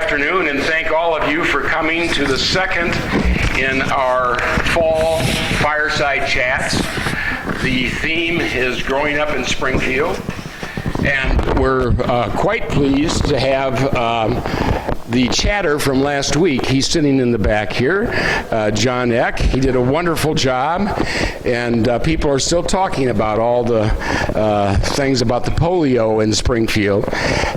afternoon, and thank all of you for coming to the second in our fall fireside chats. The theme is growing up in Springfield, and we're quite pleased to have the chatter from last week. He's sitting in the back here, John Eck. He did a wonderful job, and people are still talking about all the things about the polio in Springfield.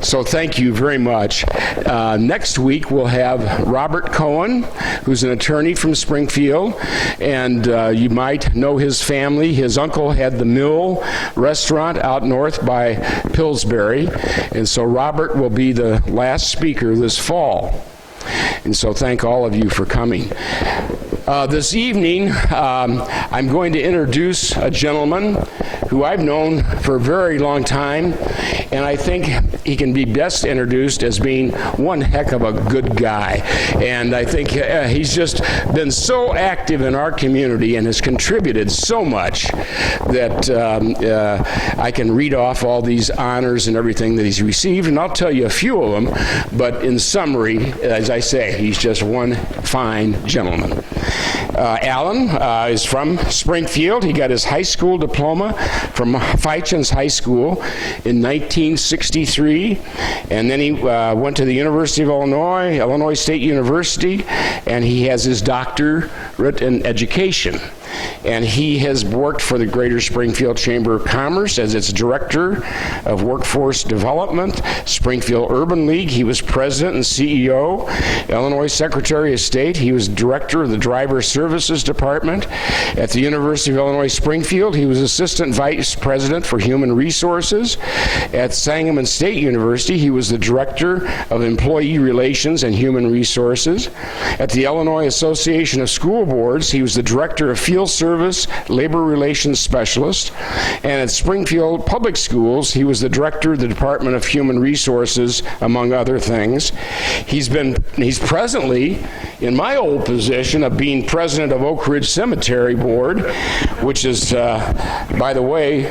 So thank you very much. Next week we'll have Robert Cohen, who's an attorney from Springfield, and you might know his family. His uncle had the Mill restaurant out north by Pillsbury, and so Robert will be the last speaker this fall. And so thank all of you for coming. This evening, I'm going to introduce a gentleman who I've known for a very long time, and I think he can be best introduced as being one heck of a good guy. And I think he's just been so active in our community and has contributed so much that I can read off all these honors and everything that he's received, and I'll tell you a few of them, but in summary, as I say, he's just one fine gentleman. Allan is from Springfield. He got his high school diploma from Feichens High School in 1963, and then he went to the University of Illinois, Illinois State University, and he has his doctorate in education. And he has worked for the Greater Springfield Chamber of Commerce as its Director of Workforce Development, Springfield Urban League. He was President and CEO, Illinois Secretary of State. He was Director of the Driver Services Department. At the University of Illinois Springfield, he was Assistant Vice President for Human Resources. At Sangamon State University, he was the Director of Employee Relations and Human Resources. At the Illinois Association of School Boards, he was the Director of Field Service Labor Relations Specialist, and at Springfield Public Schools he was the Director of the Department of Human Resources, among other things. He's presently in my old position of being President of Oak Ridge Cemetery Board, which is, by the way,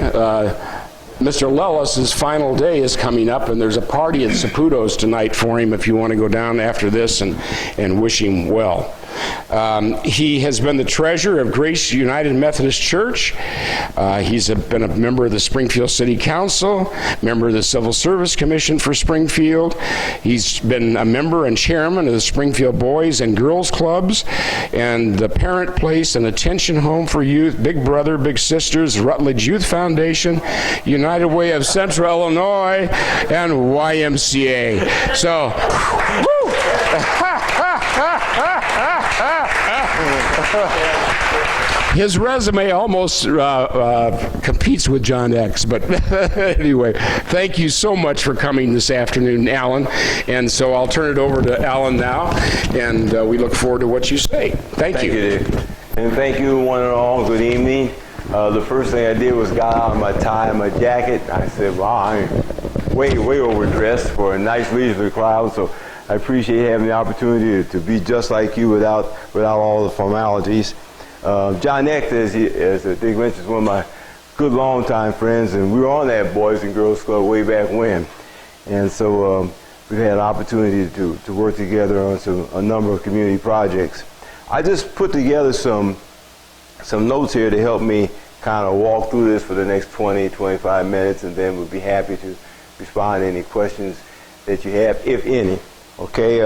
Mr. Lellis's final day is coming up, and there's a party at Saputo's tonight for him if you want to go down after this and wish him well. He has been the treasurer of Grace United Methodist Church. He's been a member of the Springfield City Council, member of the Civil Service Commission for Springfield. He's been a member and chairman of the Springfield Boys and Girls Clubs and the Parent Place and Attention Home for Youth, Big Brother, Big Sisters, Rutledge Youth Foundation, United Way of Central Illinois, and YMCA. So, woo! His resume almost competes with John X, but anyway, thank you so much for coming this afternoon, Allan. And so I'll turn it over to Allan now, and we look forward to what you say. Thank you. Thank you, Dick. And thank you, one and all. Good evening. The first thing I did was got out my tie and my jacket. I said, wow, I'm way overdressed for a nice leisurely crowd, so I appreciate having the opportunity to be just like you without all the formalities. John Eck, as Dick mentioned, is one of my good longtime friends, and we were on that Boys and Girls Club way back when. And so we've had an opportunity to work together on a number of community projects. I just put together some notes here to help me kind of walk through this for the next 20-25 minutes, and then we'll be happy to respond to any questions that you have, if any. Okay,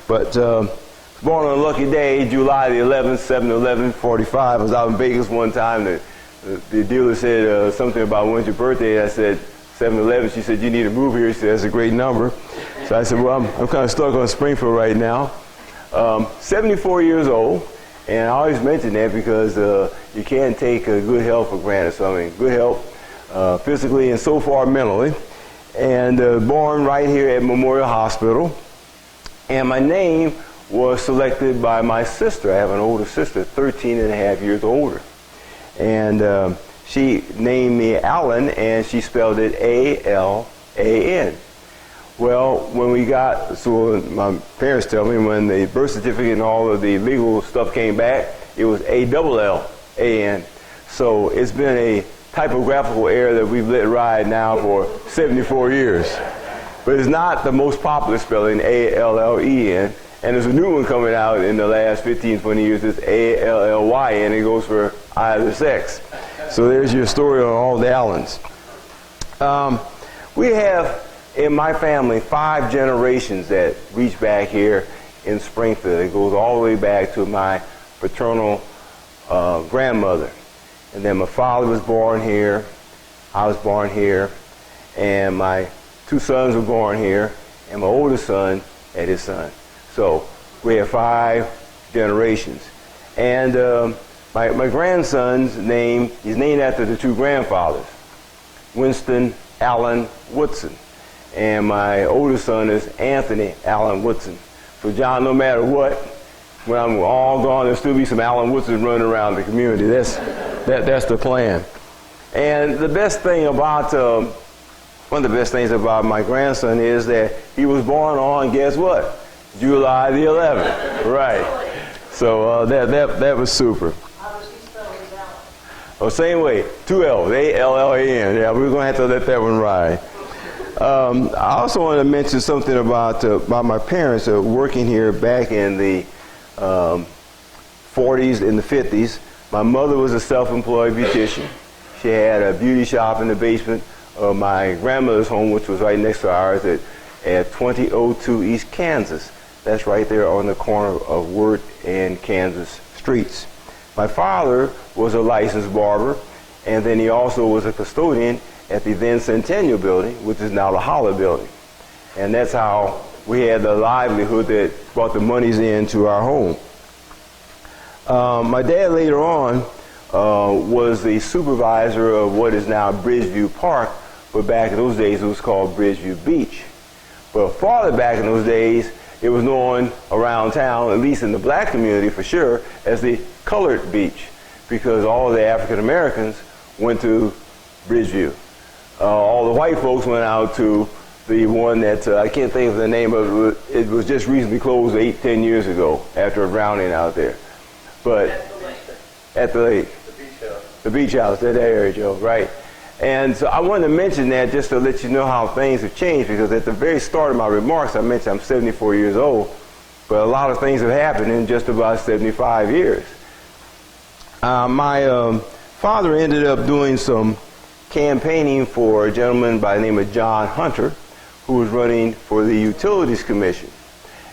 born on a lucky day, July the 11th, 7/11/45. I was out in Vegas one time. The dealer said something about when's your birthday. I said 7/11. She said, you need to move here. She said, that's a great number. So I said, well, I'm kind of stuck on Springfield right now. 74 years old, and I always mention that because you can't take good health for granted. So I mean, good health physically and so far mentally. And born right here at Memorial Hospital. And my name was selected by my sister. I have an older sister, 13 and a half years older. And she named me Allan, and she spelled it A-L-A-N. Well, when my parents tell me when the birth certificate and all of the legal stuff came back, it was A-double-L-A-N. So it's been a typographical error that we've let ride now for 74 years. but it's not the most popular spelling, Allen. And there's a new one coming out in the last 15, 20 years. It's Allyn. It goes for either sex. So there's your story on all the Allens. We have, in my family, 5 generations that reach back here in Springfield. It goes all the way back to my paternal grandmother. And then my father was born here. I was born here. And my 2 sons were born here. And my oldest son had his son. So we have 5 generations. And my grandson's name, he's named after the 2 grandfathers, Winston Allan Woodson. And my oldest son is Anthony Allan Woodson. So John, no matter what, when I'm all gone, there'll still be some Allan Woodsons running around the community. That's the plan. And the best thing about, one of the best things about my grandson is that he was born on, guess what? July the 11th. Right. So that was super. How does he spell his Allan? Oh, same way. 2 L's. Allan. Yeah, we're going to have to let that one ride. I also want to mention something about my parents working here back in the 40s and the 50s. My mother was a self-employed beautician. She had a beauty shop in the basement of my grandmother's home, which was right next to ours at 2002 East Kansas. That's right there on the corner of Wirt and Kansas streets. My father was a licensed barber, and then he also was a custodian at the then Centennial Building, which is now the Holler Building. And that's how we had the livelihood that brought the monies into our home. My dad later on was the supervisor of what is now Bridgeview Park, but back in those days it was called Bridgeview Beach. But farther back in those days, it was known around town, at least in the black community for sure, as the Colored Beach, because all of the African Americans went to Bridgeview. All the white folks went out to the one that, I can't think of the name of it, it was just recently closed 8-10 years ago after a drowning out there. But at the lake. The beach house. The beach house, that area, Joe, right. And so I wanted to mention that just to let you know how things have changed, because at the very start of my remarks, I mentioned I'm 74 years old, but a lot of things have happened in just about 75 years. My father ended up doing some campaigning for a gentleman by the name of John Hunter, who was running for the Utilities Commission.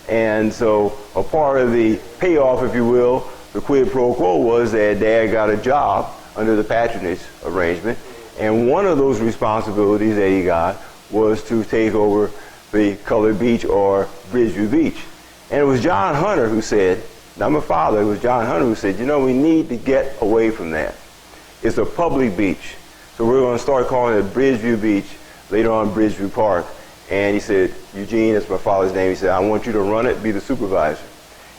And so a part of the payoff, if you will, the quid pro quo was that Dad got a job under the patronage arrangement. And one of those responsibilities that he got was to take over the Colored Beach or Bridgeview Beach. And it was John Hunter who said, not my father, it was John Hunter who said, you know, we need to get away from that. It's a public beach. So we're going to start calling it Bridgeview Beach, later on Bridgeview Park. And he said, Eugene, that's my father's name, he said, I want you to run it, be the supervisor.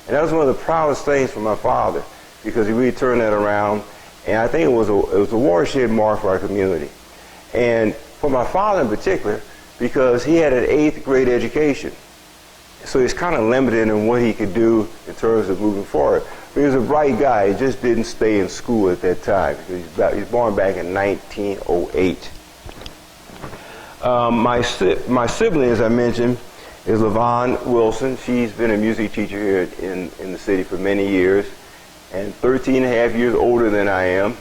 And that was one of the proudest things for my father, because he really turned that around. And I think it was a watershed mark for our community. And for my father in particular, because he had an 8th grade education. So he's kind of limited in what he could do in terms of moving forward. But he was a bright guy. He just didn't stay in school at that time. He was born back in 1908. My sibling, as I mentioned, is LaVon Wilson. She's been a music teacher here in the city for many years, and 13 and a half years older than I am.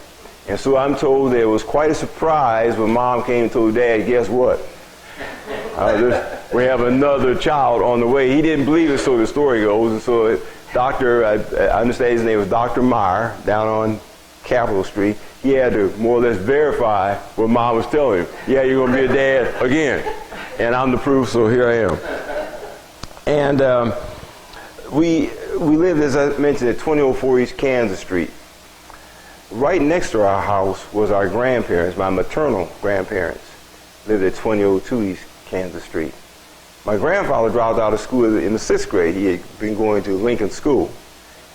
And so I'm told that it was quite a surprise when Mom came and told Dad, guess what? We have another child on the way. He didn't believe it, so the story goes. And so I understand his name was Dr. Meyer down on Capitol Street. He had to more or less verify what Mom was telling him. Yeah, you're going to be a dad again. And I'm the proof, so here I am. And we lived, as I mentioned, at 2004 East Kansas Street. Right next to our house was our grandparents, my maternal grandparents, lived at 2002 East Kansas Street. My grandfather dropped out of school in the 6th grade. He had been going to Lincoln School.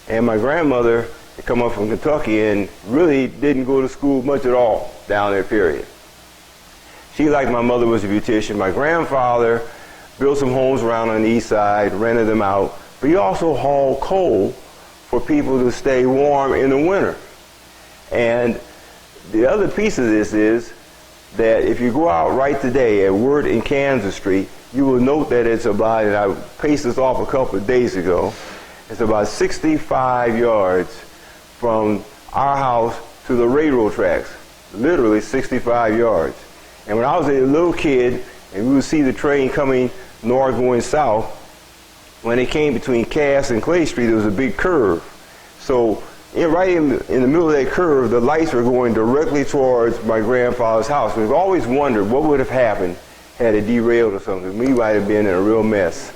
And my grandmother had come up from Kentucky and really didn't go to school much at all down there, period. She, like my mother, was a beautician. My grandfather built some homes around on the east side, rented them out, but he also hauled coal for people to stay warm in the winter. And the other piece of this is that if you go out right today at Wirt and Kansas Street, you will note that it's about, and I paced this off a couple of days ago, it's about 65 yards from our house to the railroad tracks, literally 65 yards. And when I was a little kid, and we would see the train coming north going south, when it came between Cass and Clay Street, there was a big curve. So right in the middle of that curve, the lights were going directly towards my grandfather's house. We've always wondered what would have happened had it derailed or something. We might have been in a real mess.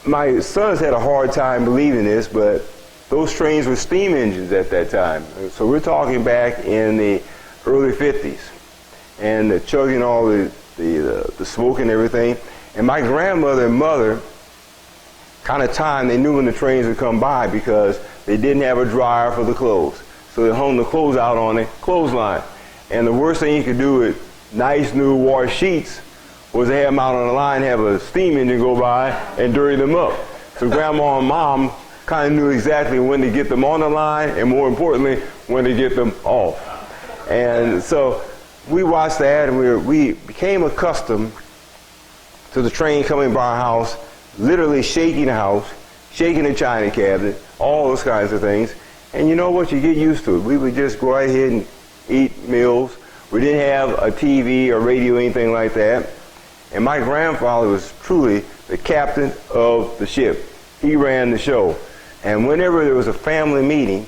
My sons had a hard time believing this, but those trains were steam engines at that time. So we're talking back in the early 50s. And the chugging all the smoke and everything. And my grandmother and mother kind of timed, they knew when the trains would come by because they didn't have a dryer for the clothes. So they hung the clothes out on a clothesline. And the worst thing you could do with nice new washed sheets was to have them out on the line, have a steam engine go by and dirty them up. So grandma and mom kind of knew exactly when to get them on the line and, more importantly, when to get them off. And so we watched that, and we became accustomed to the train coming by our house, literally shaking the house, shaking the china cabinet, all those kinds of things. And you know what? You get used to it. We would just go right ahead and eat meals. We didn't have a TV or radio or anything like that. And my grandfather was truly the captain of the ship. He ran the show. And whenever there was a family meeting,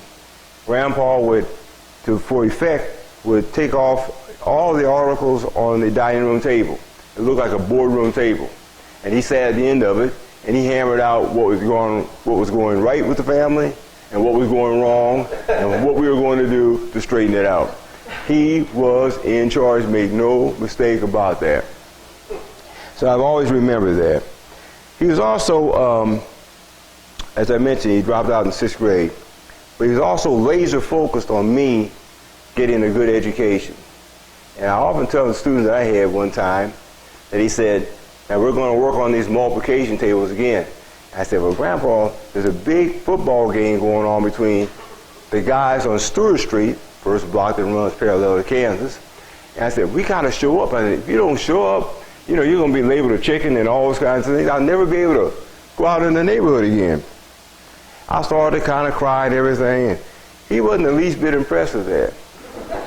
Grandpa would, for effect, would take off all the articles on the dining room table. It looked like a boardroom table. And he sat at the end of it, and he hammered out what was going right with the family, and what was going wrong, and what we were going to do to straighten it out. He was in charge, made no mistake about that. So I've always remembered that. He was also, as I mentioned, he dropped out in 6th grade, but he was also laser focused on me getting a good education. And I often tell the students that I had one time that he said, now we're going to work on these multiplication tables again. I said, well, Grandpa, there's a big football game going on between the guys on Stewart Street, first block that runs parallel to Kansas. And I said, we got to show up. I said, if you don't show up, you're going to be labeled a chicken and all those kinds of things. I'll never be able to go out in the neighborhood again. I started to kind of cry and everything, and he wasn't the least bit impressed with that.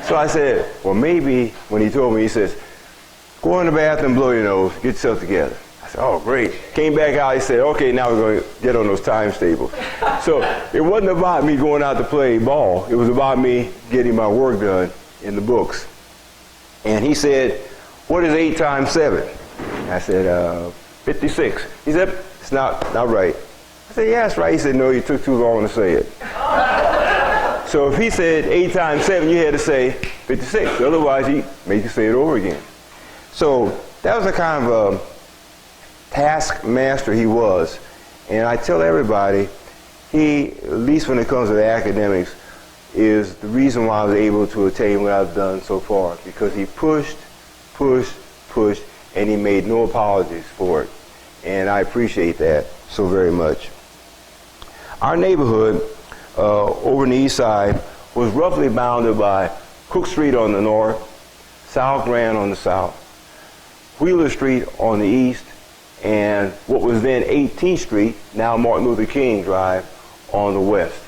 So I said, well, maybe, when he told me, he says, go in the bathroom, blow your nose, get yourself together. I said, oh, great. Came back out, he said, okay, now we're going to get on those times tables. So it wasn't about me going out to play ball. It was about me getting my work done in the books. And he said, what is 8 times 7? I said, 56. He said, it's not right. I said, yeah, that's right. He said, no, you took too long to say it. So if he said 8 times 7, you had to say 56. Otherwise, he'd make you say it over again. So that was the kind of taskmaster he was. And I tell everybody, he, at least when it comes to the academics, is the reason why I was able to attain what I've done so far. Because he pushed, and he made no apologies for it. And I appreciate that so very much. Our neighborhood over in the east side was roughly bounded by Cook Street on the north, South Grand on the south, Wheeler Street on the east, and what was then 18th Street, now Martin Luther King Drive, on the west.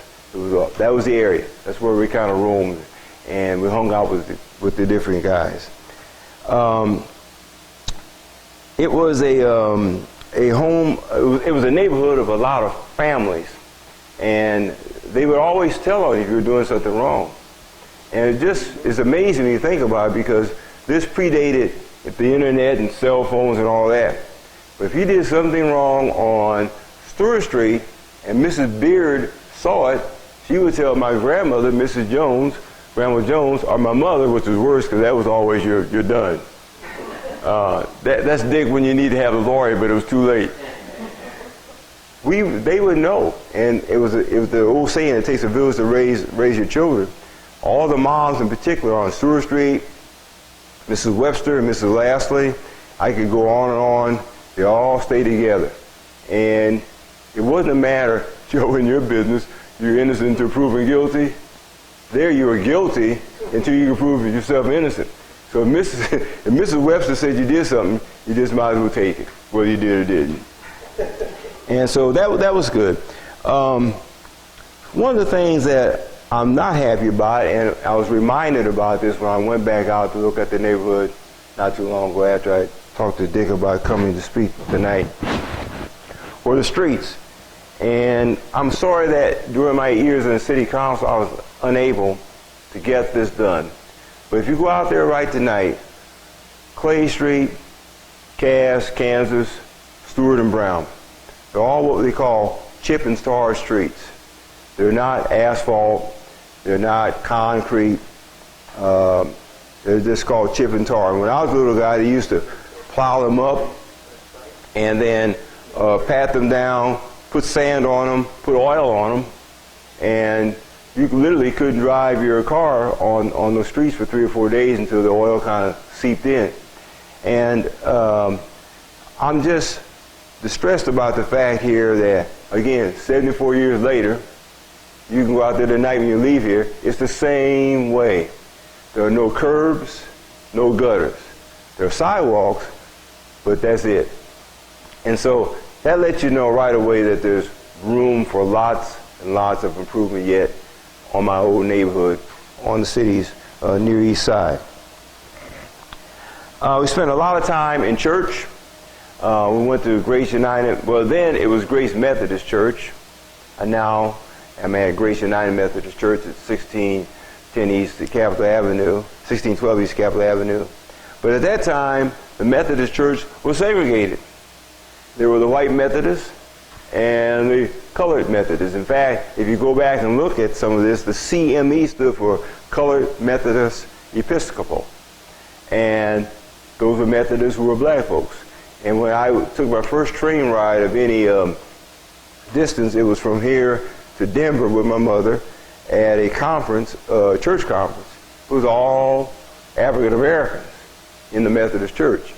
That was the area. That's where we kind of roamed, and we hung out with the different guys. It was a home. It was a neighborhood of a lot of families, and they would always tell on you if you were doing something wrong. And it just is amazing when you think about it, because this predated the internet and cell phones and all that. But if you did something wrong on Stewart Street and Mrs. Beard saw it, she would tell my grandmother, Mrs. Jones, Grandma Jones, or my mother, which was worse because that was always you're done. That's dick when you need to have a lawyer, but it was too late. They would know, and it was the old saying, it takes a village to raise your children. All the moms in particular on Stewart Street, Mrs. Webster and Mrs. Lastly, I could go on and on. They all stay together. And it wasn't a matter, Joe, in your business, you're innocent until proven guilty. There you were guilty until you can prove yourself innocent. So if Mrs. Webster said you did something, you just might as well take it, whether you did or didn't. And so that was good. One of the things that I'm not happy about, and I was reminded about this when I went back out to look at the neighborhood not too long ago after I talked to Dick about coming to speak tonight, were the streets. And I'm sorry that during my years in the city council I was unable to get this done. But if you go out there right tonight, Clay Street, Cass, Kansas, Stewart, and Brown, they're all what they call chip and tar streets. They're not asphalt, they're not concrete, they're just called chip and tar. And when I was a little guy, they used to plow them up and then pat them down, put sand on them, put oil on them, and you literally couldn't drive your car on those streets for 3 or 4 days until the oil kind of seeped in. And I'm just distressed about the fact here that, again, 74 years later, you can go out there tonight when you leave here, it's the same way. There are no curbs, no gutters. There are sidewalks, but that's it. And so that lets you know right away that there's room for lots and lots of improvement yet on my old neighborhood on the city's Near East Side. We spent a lot of time in church. We went to Grace United. Well, then it was Grace Methodist Church. And now I'm at Grace United Methodist Church at 1610 East Capitol Avenue, 1612 East Capitol Avenue. But at that time, the Methodist Church was segregated. There were the white Methodists and the colored Methodists. In fact, if you go back and look at some of this, the CME stood for Colored Methodist Episcopal. And those were Methodists who were black folks. And when I took my first train ride of any distance, it was from here to Denver with my mother at a conference, church conference. It was all African Americans in the Methodist Church.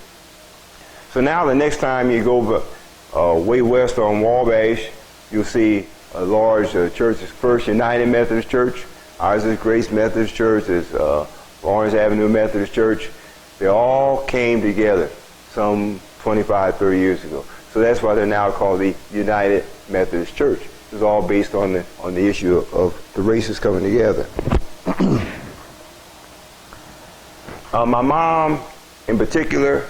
So now the next time you go way west on Wabash, you'll see a large church. First United Methodist Church. Ours is Grace Methodist Church. There's Lawrence Avenue Methodist Church. They all came together some 25, 30 years ago. So that's why they're now called the United Methodist Church. It's all based on the issue of the races coming together. My mom, in particular,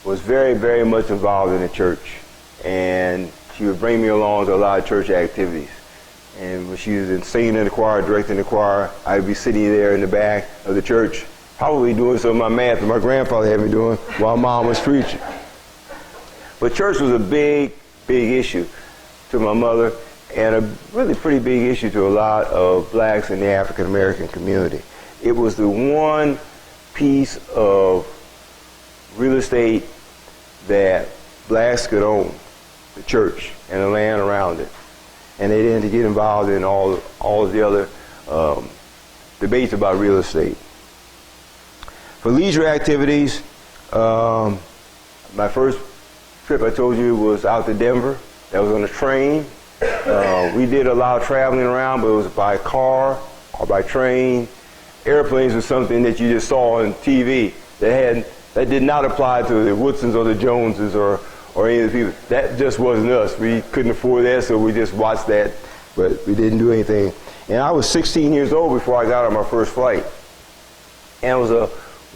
was very, very much involved in the church, and she would bring me along to a lot of church activities. And when she was singing in the choir, directing the choir, I'd be sitting there in the back of the church, probably doing some of my math that my grandfather had me doing while Mom was preaching. But church was a big, big issue to my mother, and a really pretty big issue to a lot of blacks in the African American community. It was the one piece of real estate that blacks could own, the church and the land around it. And they didn't get involved in all of the other debates about real estate. For leisure activities, my first trip I told you was out to Denver. That was on a train. We did a lot of traveling around, but it was by car or by train. Airplanes was something that you just saw on TV. That did not apply to the Woodsons or the Joneses or any of the people. That just wasn't us. We couldn't afford that, so we just watched that, but we didn't do anything. And I was 16 years old before I got on my first flight. And it was a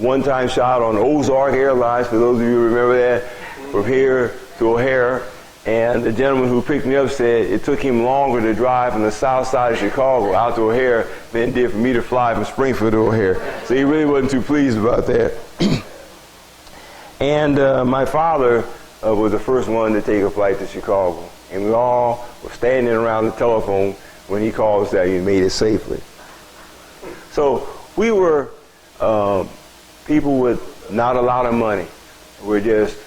one-time shot on Ozark Airlines, for those of you who remember that, from here to O'Hare. And the gentleman who picked me up said it took him longer to drive from the south side of Chicago out to O'Hare than it did for me to fly from Springfield to O'Hare. So he really wasn't too pleased about that. And my father was the first one to take a flight to Chicago. And we all were standing around the telephone when he called us that he made it safely. So we were people with not a lot of money. We're just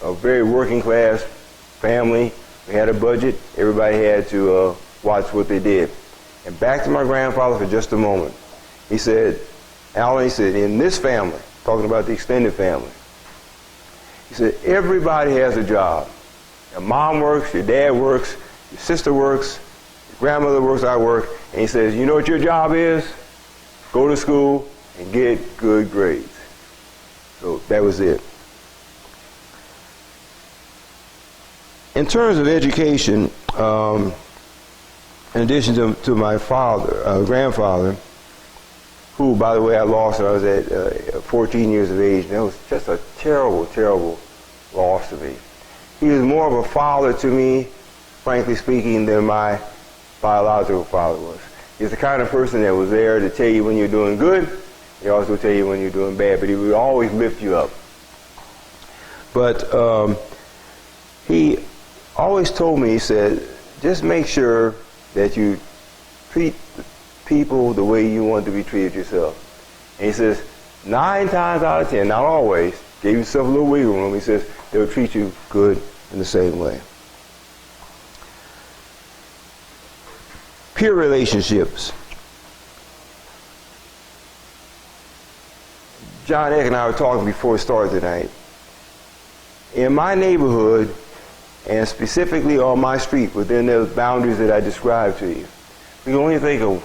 a very working class family. We had a budget. Everybody had to watch what they did. And back to my grandfather for just a moment. He said, Allan, he said, in this family, talking about the extended family, he said, everybody has a job. Your mom works, your dad works, your sister works, your grandmother works, I work. And he says, you know what your job is? Go to school and get good grades. So that was it. In terms of education, in addition to my grandfather, who, by the way, I lost when I was at 14 years of age. That was just a terrible, terrible loss to me. He was more of a father to me, frankly speaking, than my biological father was. He's the kind of person that was there to tell you when you're doing good. He also tell you when you're doing bad, but he would always lift you up. But he always told me, he said, just make sure that you treat people the way you want to be treated yourself. And he says, 9 times out of 10, not always, gave yourself a little wiggle room, he says, they'll treat you good in the same way. Peer relationships. John Eck and I were talking before we started tonight. In my neighborhood, and specifically on my street, within those boundaries that I described to you, we can only think of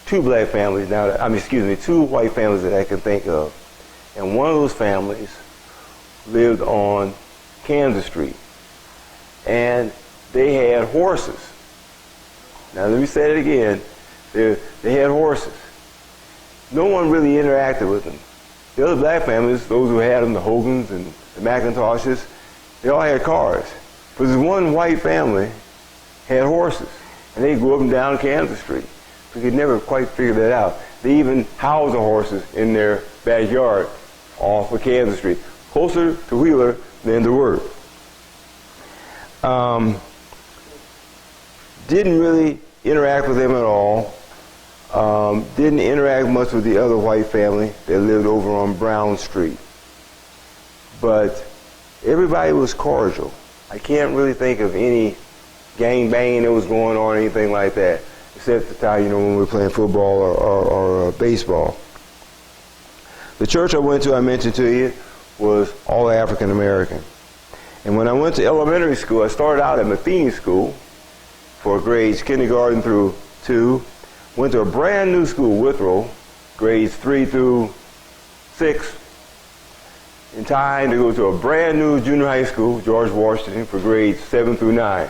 2 black families now, 2 white families that I can think of. And one of those families lived on Kansas Street. And they had horses. Now let me say it again. They had horses. No one really interacted with them. The other black families, those who had them, the Hogans and the McIntoshes, they all had cars. But this one white family had horses. And they grew up and down Kansas Street. We could never quite figure that out. They even housed the horses in their backyard off of Kansas Street, closer to Wheeler than to Worth. Didn't really interact with them at all. Didn't interact much with the other white family that lived over on Brown Street. But everybody was cordial. I can't really think of any gang banging that was going on or anything like that, except the time, when we were playing football or baseball. The church I went to, I mentioned to you, was all African American. And when I went to elementary school, I started out at Matheny School for grades kindergarten through 2. Went to a brand new school, Withrow, grades 3 through 6. In time to go to a brand new junior high school, George Washington, for grades 7 through 9.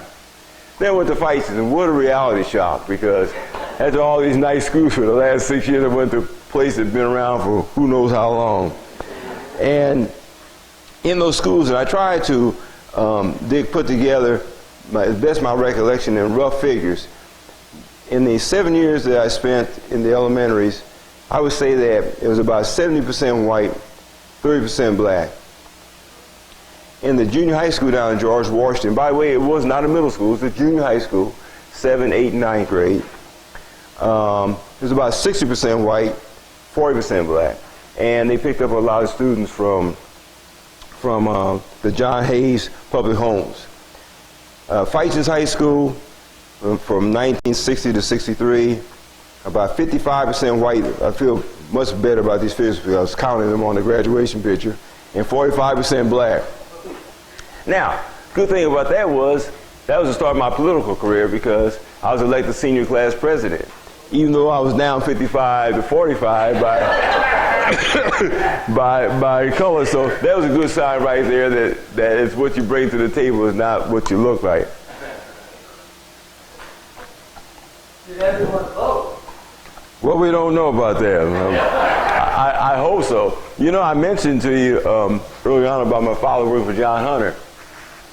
Then went to Feitz's, and what a reality shock, because after all these nice schools for the last 6 years, I went to a place that's been around for who knows how long. And in those schools, and I tried to put together, as best my recollection in rough figures, in the 7 years that I spent in the elementaries, I would say that it was about 70% white, 30% black. In the junior high school down in George Washington, by the way, it was not a middle school, it was a junior high school, 7th, 8th, and 9th grade. It was about 60% white, 40% black. And they picked up a lot of students from the John Hayes public homes. Feitz's High School, from 1960 to 63, about 55% white. I feel much better about these figures because I was counting them on the graduation picture, and 45% black. Now, good thing about that was the start of my political career, because I was elected senior class president, even though I was down 55 to 45 by color. So that was a good sign right there that it's what you bring to the table is not what you look like. Did everyone vote? Well, we don't know about that. I hope so. I mentioned to you early on about my father working for John Hunter.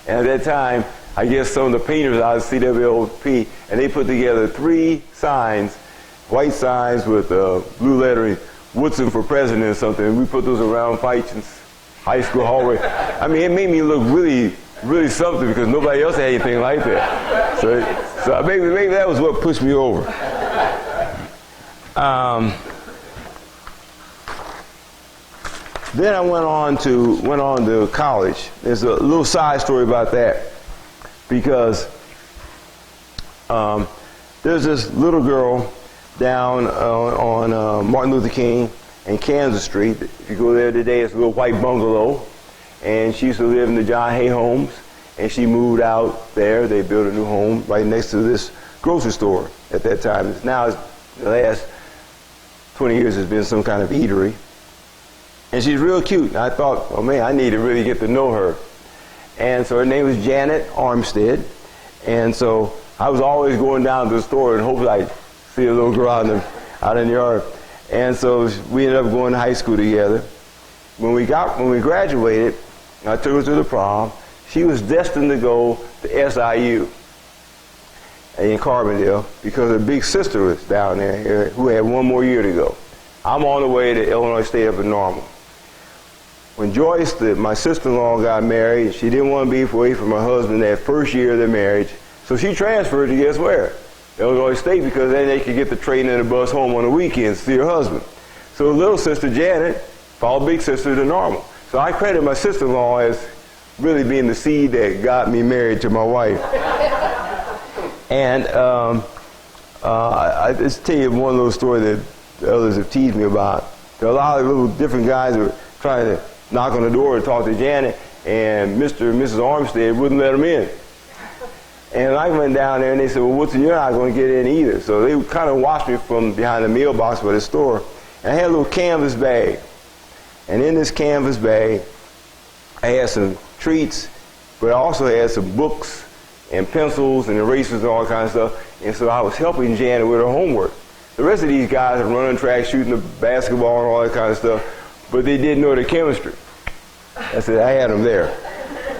And at that time, I guess some of the painters out of CWOP, and they put together 3 signs, white signs with blue lettering, Woodson for president or something. And we put those around Feitz's high school hallway. I mean, it made me look really, really something, because nobody else had anything like that. So maybe that was what pushed me over. Then I went on to college. There's a little side story about that, because there's this little girl down on Martin Luther King and Kansas Street. If you go there today, it's a little white bungalow, and she used to live in the John Hay homes, and she moved out there. They built a new home right next to this grocery store at that time. Now, the last 20 years has been some kind of eatery. And she's real cute. And I thought, oh man, I need to really get to know her. And so her name was Janet Armstead. And so I was always going down to the store and hoping I'd see a little girl out in the yard. And so we ended up going to high school together. When we graduated, I took her to the prom. She was destined to go to SIU in Carbondale because her big sister was down there who had one more year to go. I'm on the way to Illinois State up in Normal. When Joyce, my sister-in-law, got married, she didn't want to be away from her husband that first year of their marriage, so she transferred to guess where? Illinois State, because then they could get the train and the bus home on the weekends to see her husband. So little sister Janet followed big sister to Normal. So I credit my sister-in-law as really being the seed that got me married to my wife. And I just tell you one little story that the others have teased me about. There are a lot of little different guys who were trying to knock on the door and talk to Janet, and Mr. and Mrs. Armstead wouldn't let them in. And I went down there and they said, well, Woodson, you're not going to get in either. So they kind of watched me from behind the mailbox by the store. And I had a little canvas bag. And in this canvas bag, I had some treats, but I also had some books and pencils and erasers and all that kind of stuff. And so I was helping Janet with her homework. The rest of these guys are running track, shooting the basketball and all that kind of stuff, but they didn't know the chemistry. I said, I had them there.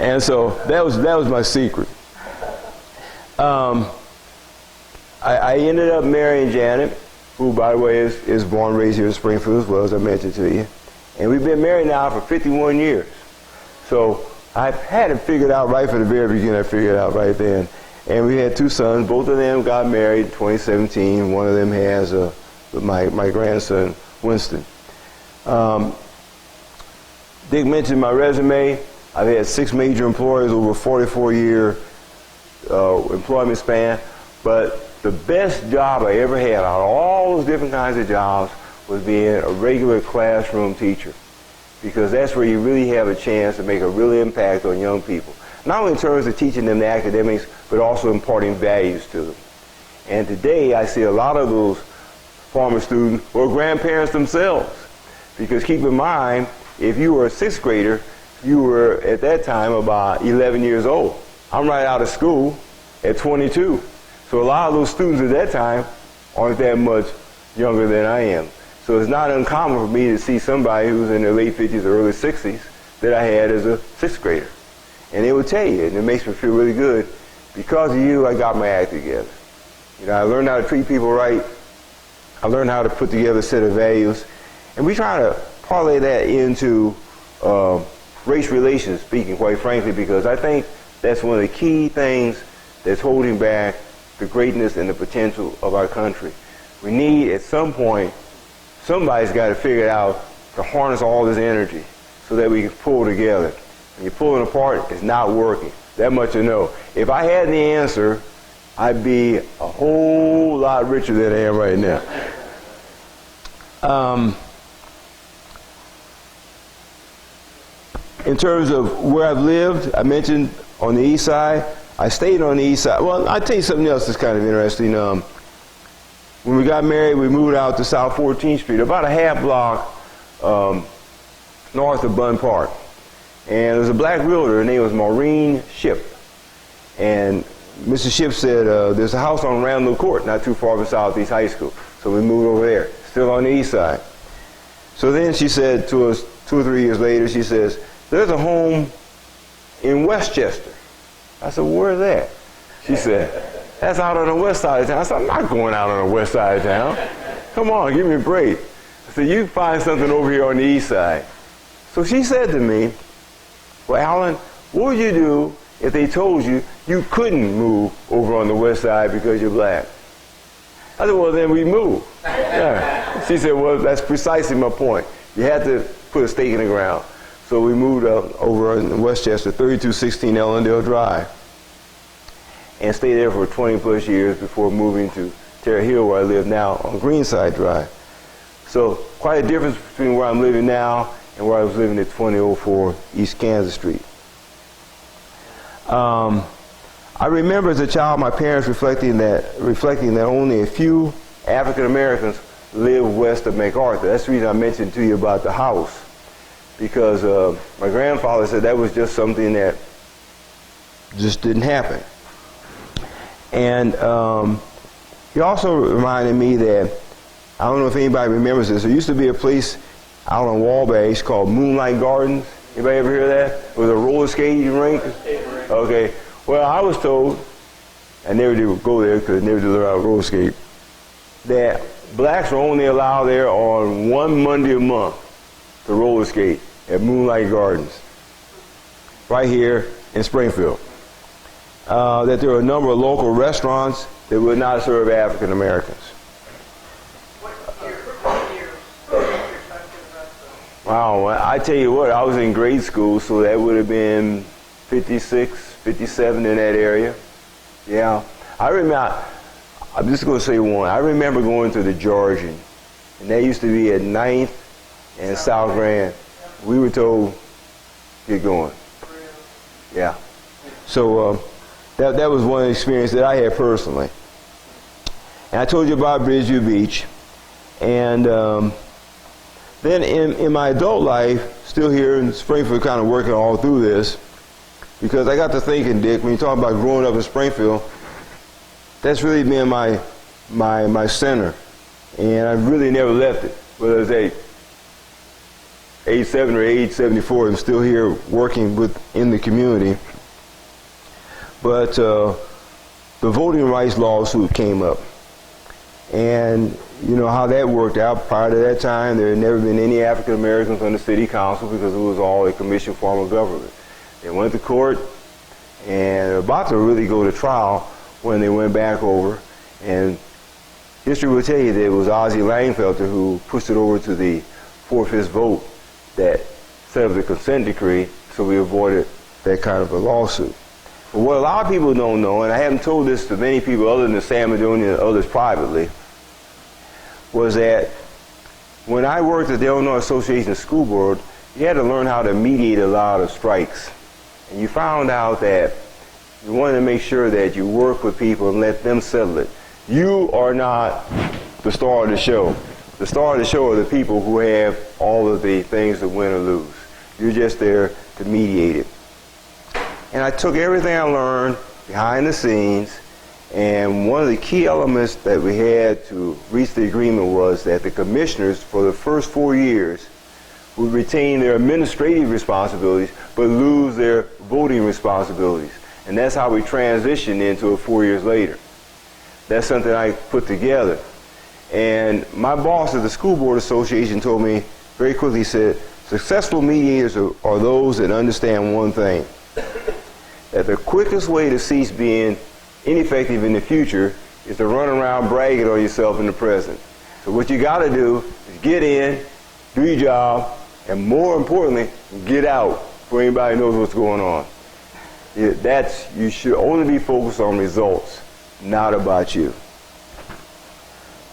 And so that was my secret. I ended up marrying Janet, who, by the way, is born and raised here in Springfield as well, as I mentioned to you. And we've been married now for 51 years. So I had it figured out right from the very beginning. I figured it out right then. And we had two sons. Both of them got married in 2017. One of them has my grandson, Winston. Dick mentioned my resume. I've had 6 major employers over a 44-year employment span. But the best job I ever had out of all those different kinds of jobs was being a regular classroom teacher, because that's where you really have a chance to make a real impact on young people. Not only in terms of teaching them the academics, but also imparting values to them. And today I see a lot of those former students or grandparents themselves, because keep in mind, if you were a 6th grader, you were at that time about 11 years old. I'm right out of school at 22. So a lot of those students at that time aren't that much younger than I am. So it's not uncommon for me to see somebody who's in their late 50s or early 60s that I had as a 6th grader. And they would tell you, and it makes me feel really good. Because of you, I got my act together. You know, I learned how to treat people right. I learned how to put together a set of values. And we try to parlay that into race relations, speaking quite frankly, because I think that's one of the key things that's holding back the greatness and the potential of our country. We need, at some point, somebody's got to figure it out to harness all this energy so that we can pull together. When you're pulling apart, it's not working. That much I know. If I had the answer, I'd be a whole lot richer than I am right now. In terms of where I've lived, I mentioned on the east side. I stayed on the east side. Well, I'll tell you something else that's kind of interesting. When we got married, we moved out to South 14th Street, about a half block north of Bunn Park. And there was a black realtor, her name was Maureen Shipp. And Mrs. Shipp said, there's a house on Randall Court, not too far from Southeast High School. So we moved over there, still on the east side. So then she said to us 2 or 3 years later, she says, there's a home in Westchester. I said, where's that? She said, that's out on the west side of town. I said, I'm not going out on the west side of town. Come on, give me a break. I said, you find something over here on the east side. So she said to me, well, Allan, what would you do if they told you you couldn't move over on the west side because you're black? I said, well, then we move. Yeah. She said, well, that's precisely my point. You had to put a stake in the ground. So we moved over in Westchester, 3216 Ellendale Drive, and stayed there for 20 plus years before moving to Terre Hill, where I live now, on Greenside Drive. So quite a difference between where I'm living now and where I was living at 2004 East Kansas Street. I remember as a child my parents reflecting that only a few African Americans live west of MacArthur. That's the reason I mentioned to you about the house, because my grandfather said that was just something that just didn't happen. And he also reminded me that, I don't know if anybody remembers this, there used to be a place out on Wabash called Moonlight Gardens. Anybody ever hear that? It was a roller skating rink? Okay. Well, I was told, I never did go there because I never did learn how to roller skate, that blacks are only allowed there on one Monday a month to roller skate at Moonlight Gardens, right here in Springfield. That there are a number of local restaurants that would not serve African Americans. What years? Wow, I tell you what, I was in grade school, so that would have been 56, 57 in that area. Yeah, I remember, I'm just going to say one. I remember going to the Georgian, and that used to be at 9th and South Grand. We were told, get going. Yeah. So that was one experience that I had personally. And I told you about Bridgeview Beach. And then in my adult life, still here in Springfield, kind of working all through this, because I got to thinking, Dick, when you talk about growing up in Springfield, that's really been my center. And I've really never left it. Whether it's at age 7 or age 74, I'm still here working in the community. But the voting rights lawsuit came up. And you know how that worked out. Prior to that time, there had never been any African Americans on the city council because it was all a commission form of government. They went to court and were about to really go to trial when they went back over. And history will tell you that it was Ozzie Langfelter who pushed it over to the 4/5 vote that set up the consent decree, so we avoided that kind of a lawsuit. But what a lot of people don't know, and I haven't told this to many people other than Sam Madonia and others privately, was that when I worked at the Illinois Association of School Board, you had to learn how to mediate a lot of strikes. And you found out that you wanted to make sure that you work with people and let them settle it. You are not the star of the show. The star of the show are the people who have all of the things to win or lose. You're just there to mediate it. And I took everything I learned behind the scenes, and one of the key elements that we had to reach the agreement was that the commissioners for the first 4 years would retain their administrative responsibilities but lose their voting responsibilities. And that's how we transitioned into it 4 years later. That's something I put together. And my boss at the School Board Association told me very quickly, he said, successful mediators are those that understand one thing, that the quickest way to cease being ineffective in the future is to run around bragging on yourself in the present. So what you got to do is get in, do your job, and more importantly, get out before anybody knows what's going on. You should only be focused on results, not about you.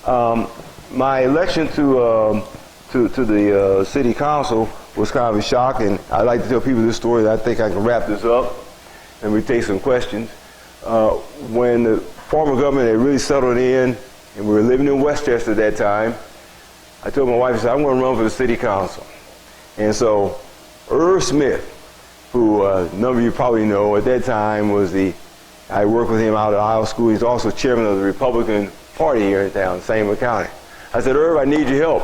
My election to the city council was kind of a shock, and I like to tell people this story, and I think I can wrap this up, and we take some questions. When the former government had really settled in, and we were living in Westchester at that time, I told my wife, I said, I'm going to run for the city council. And so Irv Smith, who a number of you probably know, at that time I worked with him out at Iles School. He's also chairman of the Republican Party here in town, Sangamon County. I said, Irv, I need your help.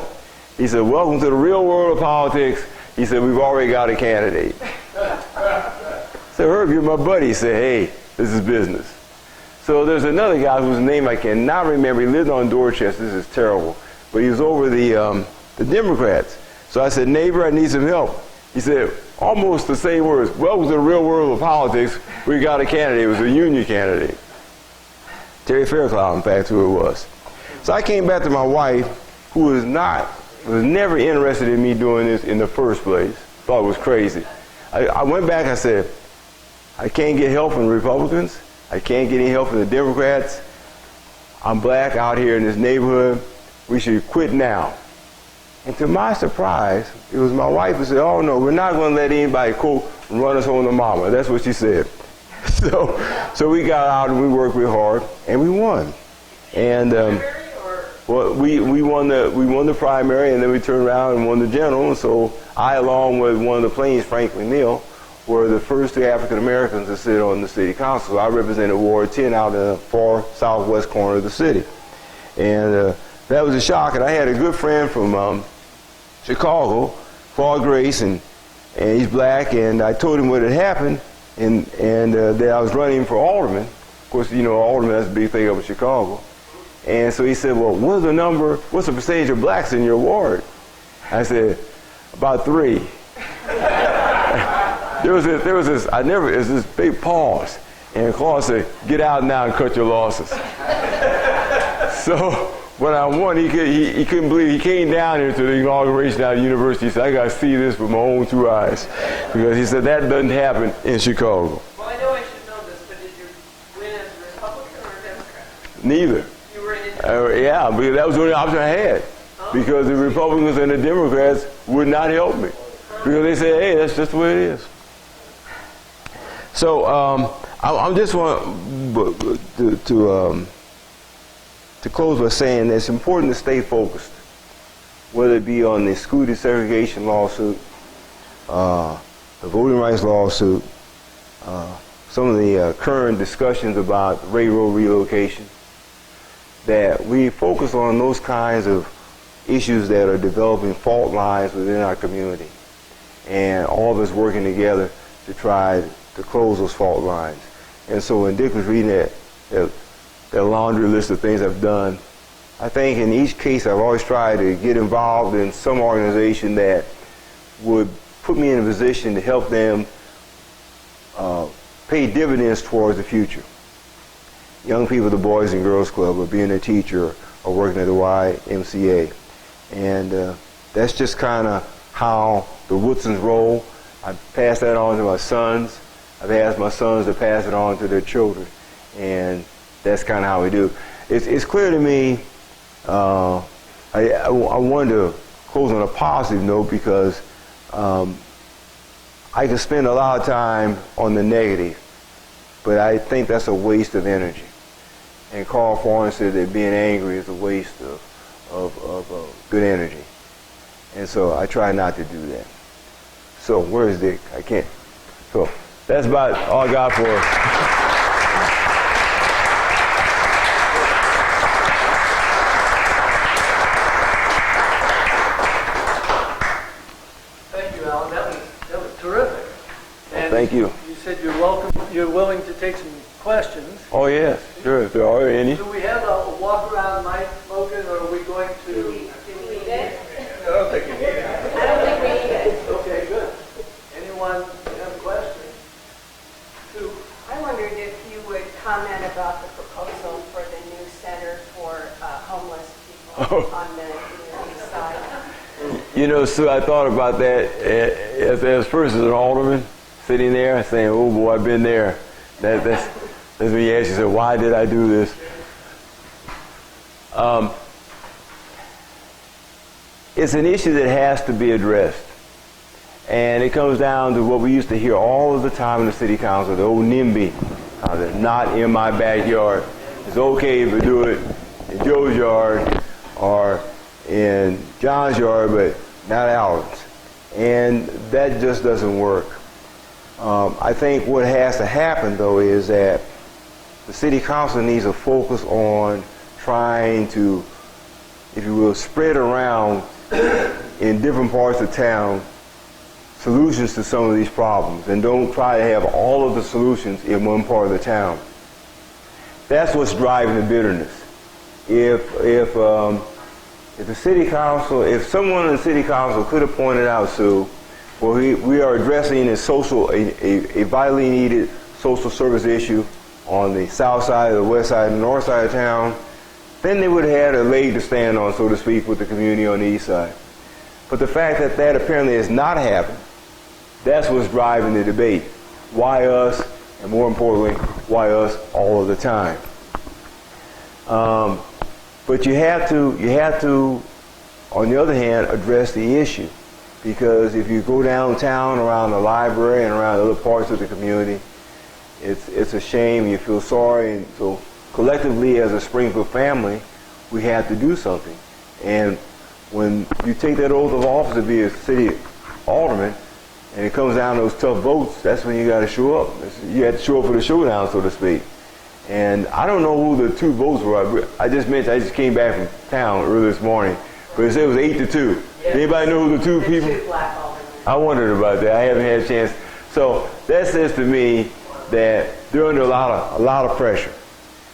He said, welcome to the real world of politics. He said, we've already got a candidate. I said, Irv, you're my buddy. He said, hey, this is business. So there's another guy whose name I cannot remember. He lived on Dorchester. This is terrible. But he was over the Democrats. So I said, neighbor, I need some help. He said, almost the same words. Welcome to the real world of politics. We got a candidate. It was a union candidate. Terry Fairclough, in fact, who it was. So I came back to my wife, who was never interested in me doing this in the first place. Thought it was crazy. I went back, I said, I can't get help from the Republicans. I can't get any help from the Democrats. I'm black out here in this neighborhood. We should quit now. And to my surprise, it was my wife who said, oh no, we're not going to let anybody, quote, run us home to mama. That's what she said. So we got out and we worked real hard and we won. And well, we won the primary, and then we turned around and won the general. And so I, along with one of the Plains, Frank McNeil, were the first two African Americans to sit on the city council. I represented Ward 10 out in the far southwest corner of the city. And that was a shock. And I had a good friend from Chicago, Paul Grace, and he's black, and I told him what had happened, and that I was running for alderman. Of course, you know, alderman, that's a big thing up in Chicago. And so he said, well, what's the percentage of blacks in your ward? I said, about 3. There was this big pause, and Claude said, get out now and cut your losses. So when I won, he couldn't believe he came down here to the inauguration out of the university. He said, I got to see this with my own 2 eyes. Because he said, that doesn't happen in Chicago. Well, I know I should know this, but did you win as a Republican or a Democrat? Neither. You were in Yeah, because that was the only option I had. Because the Republicans and the Democrats would not help me. Because they said, hey, that's just the way it is. So I just want to close by saying that it's important to stay focused, whether it be on the school desegregation lawsuit, the voting rights lawsuit, some of the current discussions about railroad relocation, that we focus on those kinds of issues that are developing fault lines within our community, and all of us working together to try to close those fault lines. And so when Dick was reading that laundry list of things I've done, I think in each case I've always tried to get involved in some organization that would put me in a position to help them pay dividends towards the future. Young people at the Boys and Girls Club, or being a teacher, or working at the YMCA. And that's just kind of how the Woodsons roll. I pass that on to my sons. I've asked my sons to pass it on to their children. And that's kind of how we do. It's clear to me, I wanted to close on a positive note because I can spend a lot of time on the negative, but I think that's a waste of energy. And Carl Farn said that being angry is a waste of good energy. And so I try not to do that. So where is Dick? I can't. So that's about all I got for terrific. And thank you. You said you're welcome. You're willing to take some questions. Oh yes, sure. If there are any. Do we have a walk around mic, Logan, or are we going to? Do we need it? I don't think you need it. I don't think we need it. Okay, good. Anyone have a question? Sue? I wondered if you would comment about the proposal for the new center for homeless people on the east side. You know, Sue, I thought about that as first as an alderman, sitting there saying, oh boy, I've been there. That's when you ask yourself, why did I do this? It's an issue that has to be addressed. And it comes down to what we used to hear all of the time in the city council, the old NIMBY, they're not in my backyard. It's okay if we do it in Joe's yard or in John's yard, but not Allan's. And that just doesn't work. I think what has to happen, though, is that the city council needs to focus on trying to, if you will, spread around in different parts of town solutions to some of these problems, and don't try to have all of the solutions in one part of the town. That's what's driving the bitterness. If the city council, if someone in the city council could have pointed out, Sue, well, we are addressing a vitally needed social service issue on the south side, the west side, and the north side of town, then they would have had a leg to stand on, so to speak, with the community on the east side. But the fact that that apparently has not happened, that's what's driving the debate. Why us, and more importantly, why us all of the time? But you have to, on the other hand, address the issue. Because if you go downtown around the library and around other parts of the community, it's a shame. You feel sorry. And so collectively as a Springfield family, we have to do something. And when you take that oath of office to be a city alderman, and it comes down to those tough votes, that's when you got to show up. You have to show up for the showdown, so to speak. And I don't know who the two votes were. I just came back from town early this morning, but it said it was 8-2. Anybody know who the two people? Two black aldermen. I wondered about that. I haven't had a chance. So that says to me that they're under a lot of pressure,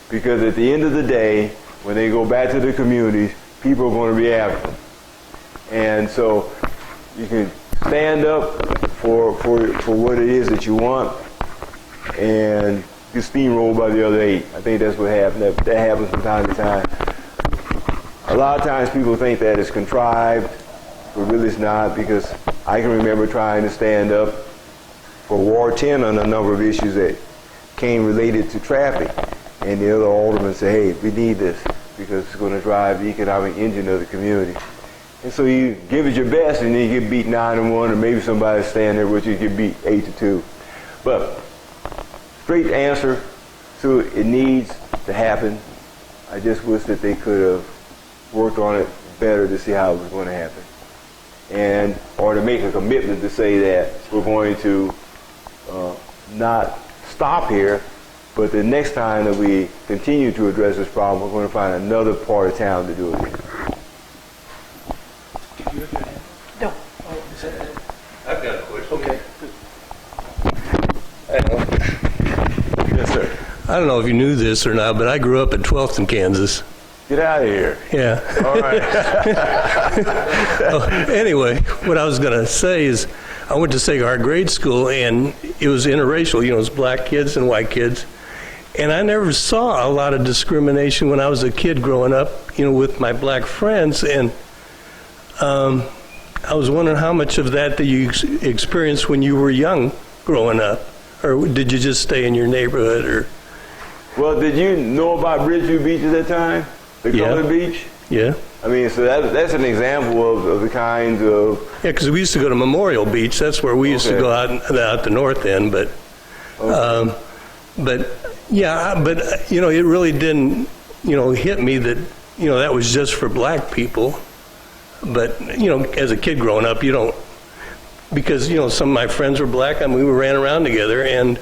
because at the end of the day, when they go back to the communities, people are going to be after them. And so you can stand up for what it is that you want, and get steamrolled by the other 8. I think that's what happened. That happens from time to time. A lot of times people think that it's contrived, but really it's not, because I can remember trying to stand up for Ward 10 on a number of issues that came related to traffic, and the other aldermen say, hey, we need this because it's going to drive the economic engine of the community. And so you give it your best, and then you get beat 9-1, or maybe somebody stand there with you, get beat 8-2. But straight answer to it needs to happen. I just wish that they could have worked on it better to see how it was going to happen, and or to make a commitment to say that we're going to not stop here, but the next time that we continue to address this problem, we're going to find another part of town to do it in. No. I've got a question. Okay. Yes, sir. I don't know if you knew this or not, but I grew up in 12th in Kansas. Get out of here. Yeah. All right. Anyway, what I was going to say is I went to Sacred grade school, and it was interracial. You know, it was black kids and white kids. And I never saw a lot of discrimination when I was a kid growing up, you know, with my black friends. And I was wondering how much of that you experienced when you were young growing up? Or did you just stay in your neighborhood? Or? Well, did you know about Bridgeview Beach at that time? The colored beach? Yeah. I mean, so that's an example of the kinds of... Yeah, because we used to go to Memorial Beach. That's where we used to go out the north end. But, but you know, it really didn't, you know, hit me that, you know, that was just for black people. But, you know, as a kid growing up, you don't, because, you know, some of my friends were black and we ran around together, and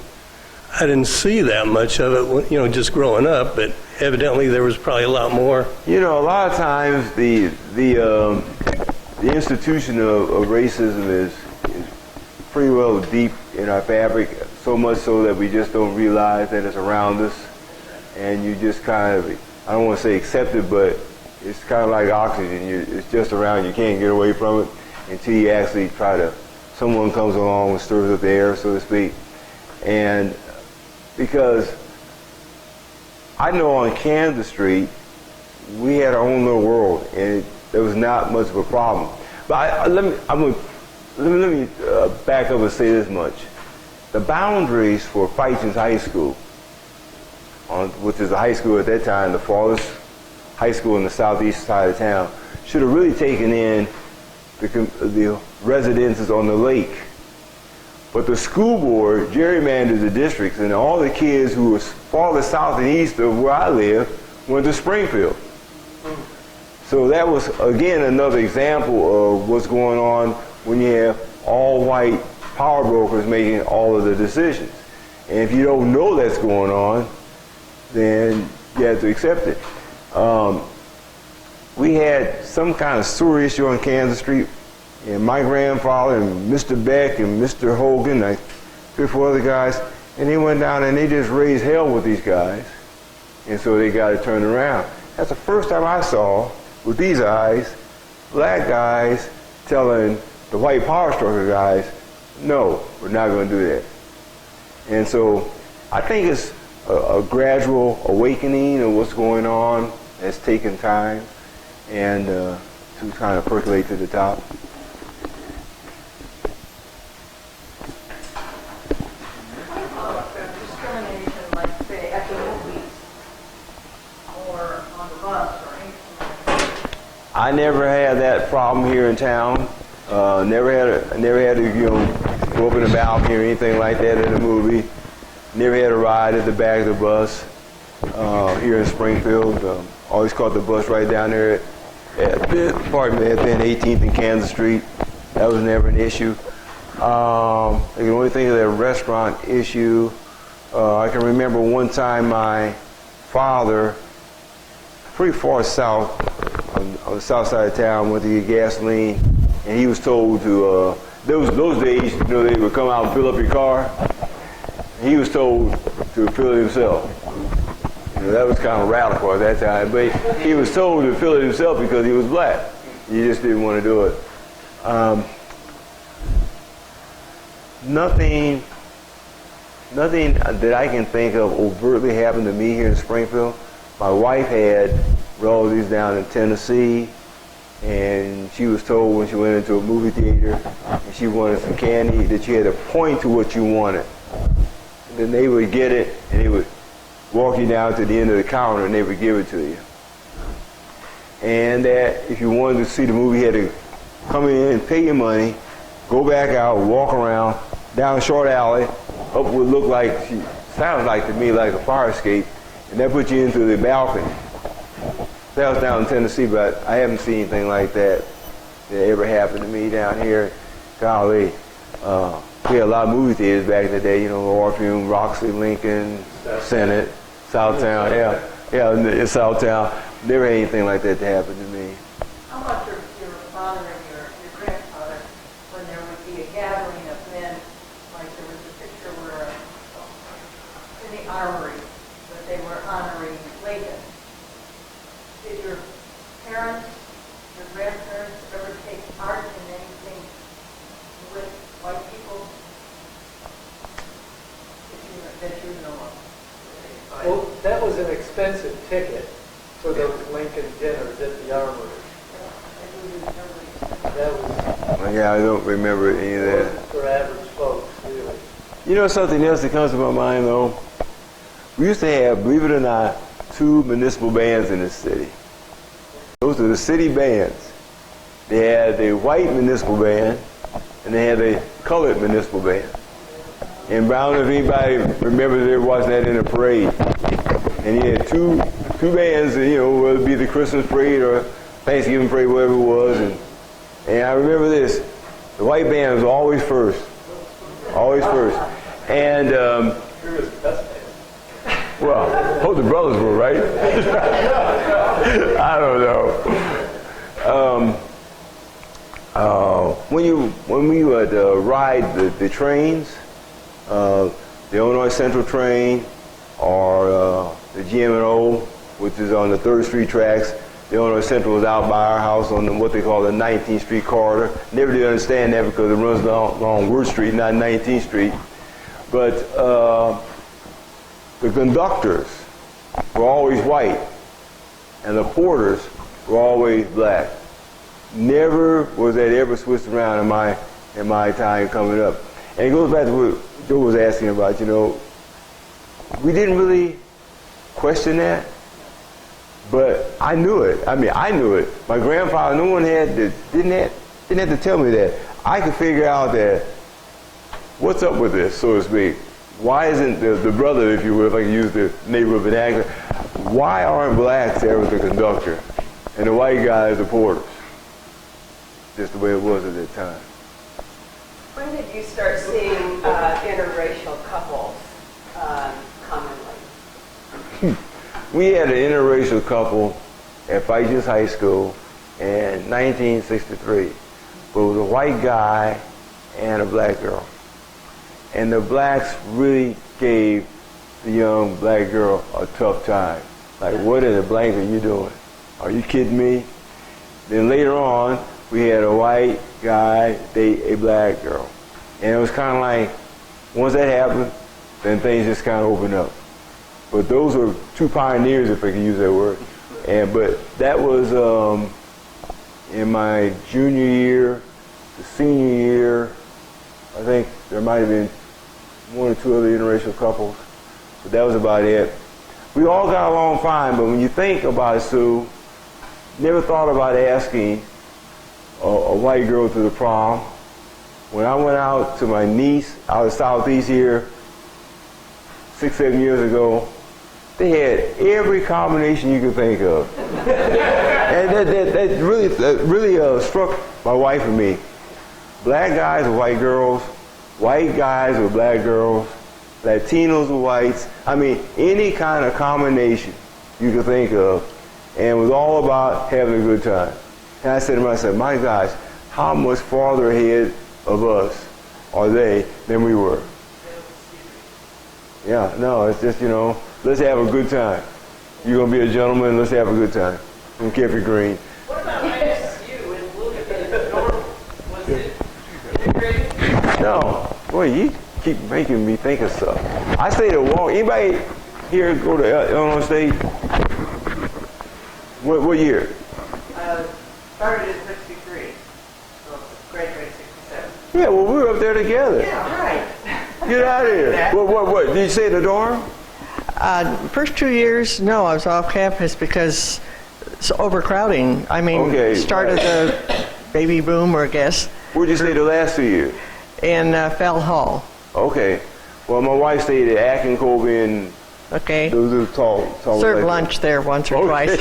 I didn't see that much of it, you know, just growing up, but evidently there was probably a lot more. You know, a lot of times the institution of racism is pretty well deep in our fabric, so much so that we just don't realize that it's around us, and you just kind of, I don't want to say accept it, but it's kind of like oxygen. It's just around. You can't get away from it until you actually someone comes along and stirs up the air, so to speak. And because I know on Kansas Street, we had our own little world, and there was not much of a problem. But let me back up and say this much. The boundaries for Fighton's High School, which is a high school at that time, the farthest high school in the southeast side of town, should have really taken in the residences on the lake. But the school board gerrymandered the districts, and all the kids who were farther south and east of where I live went to Springfield. So that was, again, another example of what's going on when you have all white power brokers making all of the decisions. And if you don't know that's going on, then you have to accept it. We had some kind of sewer issue on Kansas Street, and my grandfather and Mr. Beck and Mr. Hogan, like 3 or 4 other guys, and they went down and they just raised hell with these guys, and so they got it turned around. That's the first time I saw, with these eyes, black guys telling the white power structure guys, no, we're not going to do that. And so I think it's a gradual awakening of what's going on. It's taken time, and to kind of percolate to the top. Discrimination, like say at the movies or on the bus or anything. I never had that problem here in town. Never had to, you know, go up in the balcony or anything like that in a movie. Never had a ride at the back of the bus here in Springfield. Always caught the bus right down there at 18th and Kansas Street. That was never an issue. I can only think of that restaurant issue. I can remember one time my father, pretty far south, on the south side of town, went to get gasoline, and he was told to, those days, you know, they would come out and fill up your car. He was told to fill it himself. You know, that was kind of radical at that time, but he was told to fill it himself because he was black. He just didn't want to do it. Nothing that I can think of overtly happened to me here in Springfield. My wife had relatives down in Tennessee, and she was told when she went into a movie theater and she wanted some candy that you had to point to what you wanted. And then they would get it, and they would walk you down to the end of the counter, and they would give it to you. And that if you wanted to see the movie, you had to come in and pay your money, go back out, walk around, down a short alley, up what looked like, sounds like to me like a fire escape, and that put you into the balcony. That was down in Tennessee, but I haven't seen anything like that ever happened to me down here. Golly, we had a lot of movie theaters back in the day, you know, Orpheum, Roxy, Lincoln, Senate, Southtown, in Southtown. Never had anything like that to happen to me. How about your father and your grandfather, when there would be a gathering of men, like there was a picture where in the armory that they were honoring Lincoln. Did your parents, your grandparents ever take part in anything with white people that you know of? Well, that was an expensive ticket for those Lincoln dinners at the Armory. That was Yeah, I don't remember any of that. for average folks, really. You know something else that comes to my mind, though? We used to have, believe it or not, 2 municipal bands in this city. Those are the city bands. They had the white municipal band, and they had the colored municipal band. And I don't know if anybody remembers they were watching that in a parade. And you had two bands, you know, whether it be the Christmas parade or Thanksgiving parade, whatever it was. And I remember this. The white band was always first. Always first. And, well, hope the brothers were, right? I don't know. When we would ride the trains, the Illinois Central train or the GM&O, which is on the 3rd Street tracks. The Illinois Central was out by our house on what they call the 19th Street corridor. Never did understand that because it runs along Wood Street, not 19th Street. But the conductors were always white, and the porters were always black. Never was that ever switched around in my time coming up. And it goes back to what Joe was asking about. You know, we didn't really question that, but I knew it. I mean, I knew it. My grandfather, no one didn't have to tell me that. I could figure out that what's up with this, so to speak. Why isn't the brother, if you will, if I can use the neighborhood vernacular, why aren't blacks ever the conductor and the white guys the porters? Just the way it was at that time. When did you start seeing interracial couples commonly? We had an interracial couple at Fighters High School in 1963. But it was a white guy and a black girl. And the blacks really gave the young black girl a tough time. Like, what in the blank are you doing? Are you kidding me? Then later on, we had a white guy date a black girl. And it was kind of like, once that happened, then things just kind of opened up. But those were 2 pioneers, if I can use that word. But that was in my junior year, the senior year. I think there might have been 1 or 2 other interracial couples, but that was about it. We all got along fine, but when you think about it, Sue, never thought about asking a white girl to the prom. When I went out to my niece out of Southeast here 6, 7 years ago, they had every combination you could think of. And that really struck my wife and me. black guys with white girls, white guys with black girls, Latinos with whites. I mean, any kind of combination you could think of, and it was all about having a good time. And I said to myself, my gosh, how much farther ahead of us are they than we were? Yeah, no, it's just, let's have a good time. You're going to be a gentleman, let's have a good time. And keep it green. What about ISU in Bloomington? Was it integrated? No, boy, you keep making me think of stuff. I stayed at Walk. Anybody here go to Illinois State? What year? Started in 63. So graduated 67. Yeah, well, we were up there together. Yeah, right. Get out of here. What? Did you say the dorm? First 2 years, no, I was off campus because it's overcrowding. I mean, Okay, started the baby boom, I guess, Where'd you stay the last 2 years? in Fell Hall. Okay. Well, my wife stayed at Acton, Colby, and Okay, those are tall. served like lunch there once or twice.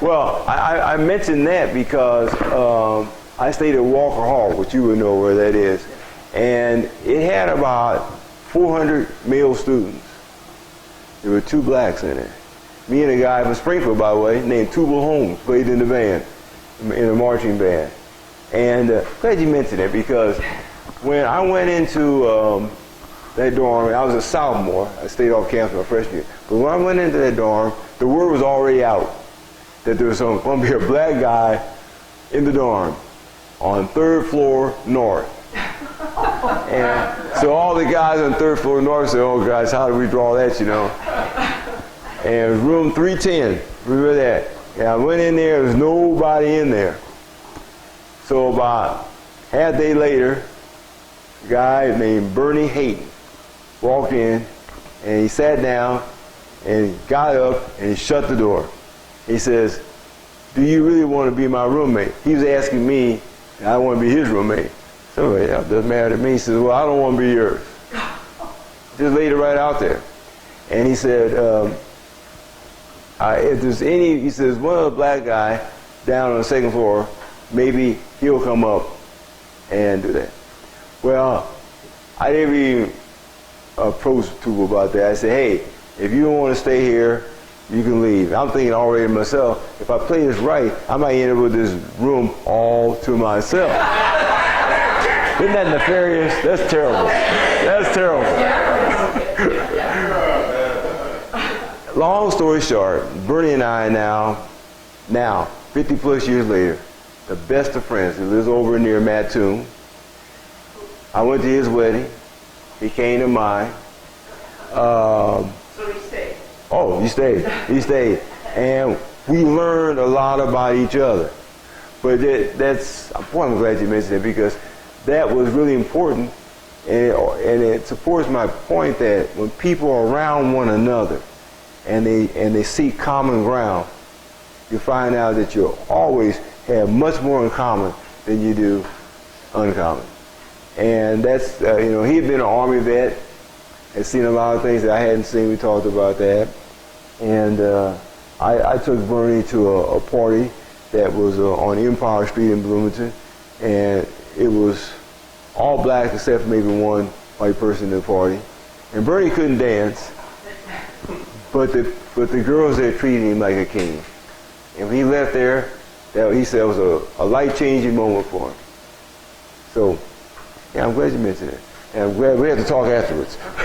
Well, I mentioned that because I stayed at Walker Hall, which you would know where that is, and it had about 400 male students. There were 2 blacks in it. Me and a guy from Springfield, by the way, named Tubal Holmes, played in the band, in a marching band. And glad you mentioned it because when I went into that dorm, I was a sophomore. I stayed off campus my freshman year. But when I went into that dorm, the word was already out that there was going to be a black guy in the dorm on 3rd floor north. And so all the guys on 3rd floor north said, oh guys, how do we draw that, And it was room 310. Remember that? And I went in there was nobody in there. So about half a day later, a guy named Bernie Hayden walked in, and he sat down, and he got up, and he shut the door. He says, do you really want to be my roommate? He was asking me, and I want to be his roommate. So yeah, it doesn't matter to me. He says, well, I don't want to be yours. Just laid it right out there. And he said, if there's any, he says, one other black guy down on the 2nd floor, maybe he'll come up and do that. Well, I didn't even approach Tuba about that. I said, hey, if you don't want to stay here, you can leave. I'm thinking already to myself, if I play this right, I might end up with this room all to myself. Isn't that nefarious? That's terrible. That's terrible. Long story short, Bernie and I now, 50 plus years later, the best of friends. He lives over near Mattoon. I went to his wedding. He came to mine. So he stayed. Oh, he stayed. He stayed. And we learned a lot about each other. But that's, boy, I'm glad you mentioned it because that was really important. And it supports my point that when people are around one another and they seek common ground, you find out that you always have much more in common than you do uncommon. And that's, he had been an Army vet, had seen a lot of things that I hadn't seen. We talked about that. And I took Bernie to a party that was on Empire Street in Bloomington. And it was all black except for maybe one white person in the party. And Bernie couldn't dance, but the girls there treated him like a king. And when he left there, he said it was a life-changing moment for him. So, yeah, I'm glad you mentioned it. And I'm glad we had to talk afterwards. I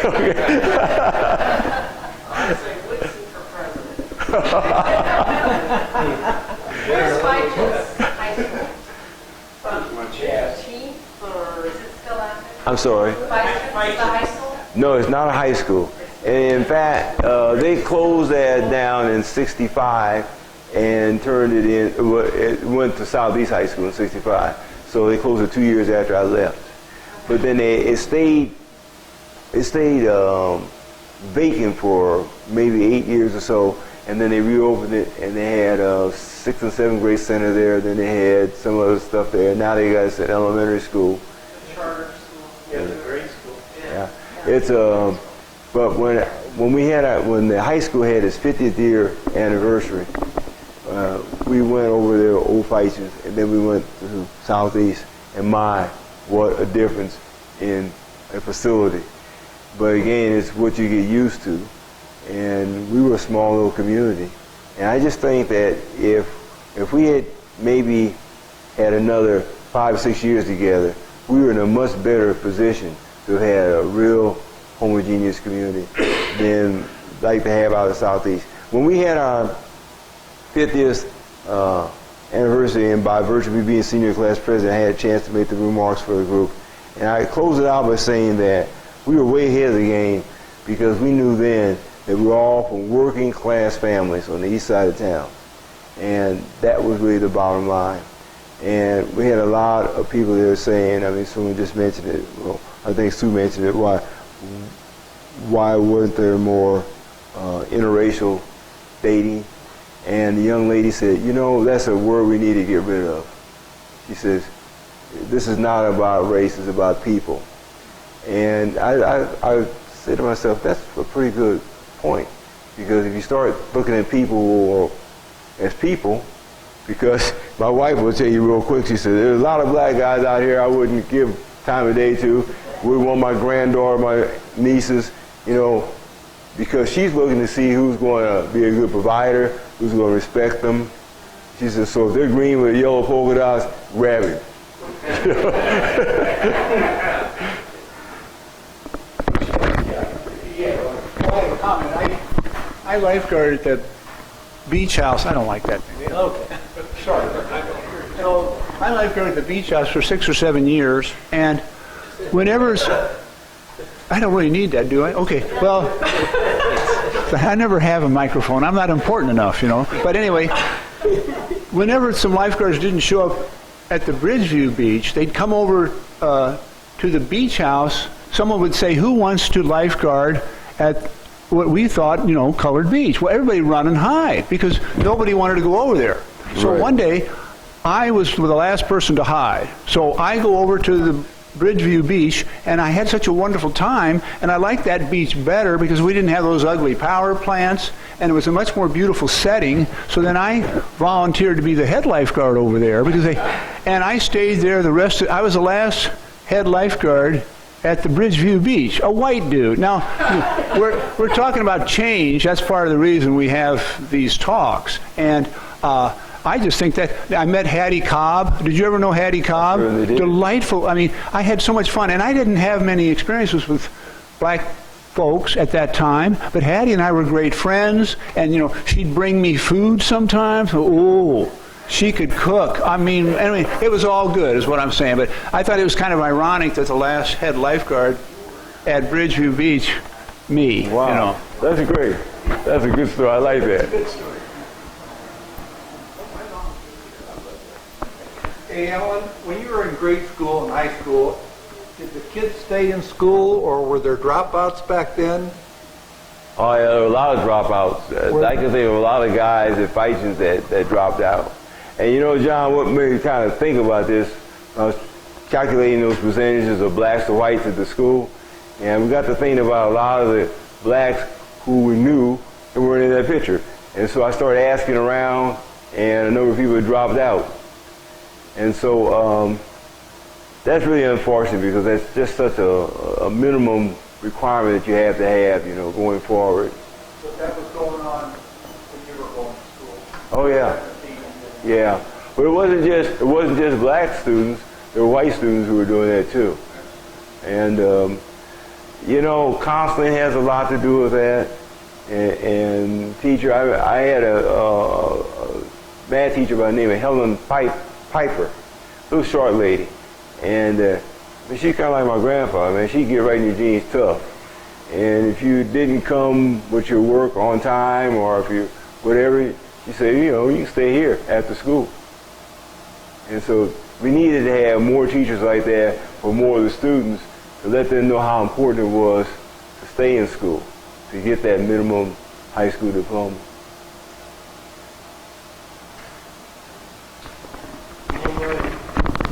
would say Woodson for president. Where's Fights High School? Or is it still active? I'm sorry. Fights the high school? No, it's not a high school. And in fact, they closed that down in 65 and turned it in, it went to Southeast High School in 65. So they closed it 2 years after I left. But then it stayed vacant for maybe 8 years or so, and then they reopened it, and they had a 6th and 7th grade center there. Then they had some other stuff there. Now they got an elementary school. Charter school. Yeah, the grade school. Yeah, it's but when the high school had its 50th year anniversary, we went over there, Old Fights, and then we went to Southeast, and my, what a difference in a facility. But again, it's what you get used to. And we were a small little community. And I just think that if we had maybe had another 5 or 6 years together, we were in a much better position to have had a real homogeneous community than like to have out of the Southeast. When we had our 50th anniversary, and by virtue of me being senior class president, I had a chance to make the remarks for the group. And I closed it out by saying that we were way ahead of the game because we knew then that we were all from working class families on the east side of town. And that was really the bottom line. And we had a lot of people there saying, I mean, someone just mentioned it, well, I think Sue mentioned it, why wasn't there more interracial dating? And the young lady said, you know, that's a word we need to get rid of. She says, this is not about race, it's about people. And I said to myself, that's a pretty good point. Because if you start looking at people as people, because my wife will tell you real quick, she said, there's a lot of black guys out here I wouldn't give time of day to. Wouldn't want my granddaughter, my nieces, you know, because she's looking to see who's going to be a good provider, who's going to respect them. She says, so if they're green with yellow polka dots, grab it. I lifeguarded at the beach house. I don't like that. Okay, sorry. So I lifeguarded at the beach house for 6 or 7 years, and whenever I don't really need that, do I? Okay, well, I never have a microphone. I'm not important enough, you know. But anyway, whenever some lifeguards didn't show up at the Bridgeview Beach, they'd come over to the beach house. Someone would say, who wants to lifeguard at what we thought, you know, Colored Beach? Well, everybody run and hide because nobody wanted to go over there. So one day, I was the last person to hide. So I go over to the Bridgeview Beach, and I had such a wonderful time, and I liked that beach better because we didn't have those ugly power plants, and it was a much more beautiful setting. So then I volunteered to be the head lifeguard over there because and I stayed there the rest of, I was the last head lifeguard at the Bridgeview Beach, a white dude. Now, we're talking about change. That's part of the reason we have these talks. And I just think that I met Hattie Cobb. Did you ever know Hattie Cobb? Sure, delightful. I mean, I had so much fun, and I didn't have many experiences with black folks at that time, but Hattie and I were great friends, and you know, she'd bring me food sometimes. Oh, she could cook. I mean, anyway, it was all good, is what I'm saying. But I thought it was kind of ironic that the last head lifeguard at Bridgeview Beach, me. Wow, you know. That's great. That's a good story. I like that. Good story. Hey, Allan, when you were in grade school and high school, did the kids stay in school or were there dropouts back then? Oh, yeah, there were a lot of dropouts. I can think of a lot of guys at Fights that dropped out. And you know, John, what made me kind of think about this, I was calculating those percentages of blacks to whites at the school, and we got to thinking about a lot of the blacks who we knew that weren't in that picture. And so I started asking around, and a number of people had dropped out. And so that's really unfortunate because that's just such a minimum requirement that you have to have, you know, going forward. But that was going on when you were going to school. Oh yeah, yeah. But it wasn't just black students. There were white students who were doing that too. And you know, counseling has a lot to do with that. And teacher, I had a math teacher by the name of Helen Piper, little short lady, and she kind of like my grandfather, man. She'd get right in your jeans tough. And if you didn't come with your work on time, or if you whatever, she said, you know, you can stay here after school. And so we needed to have more teachers like that for more of the students to let them know how important it was to stay in school, to get that minimum high school diploma.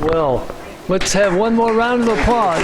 Well, let's have one more round of applause.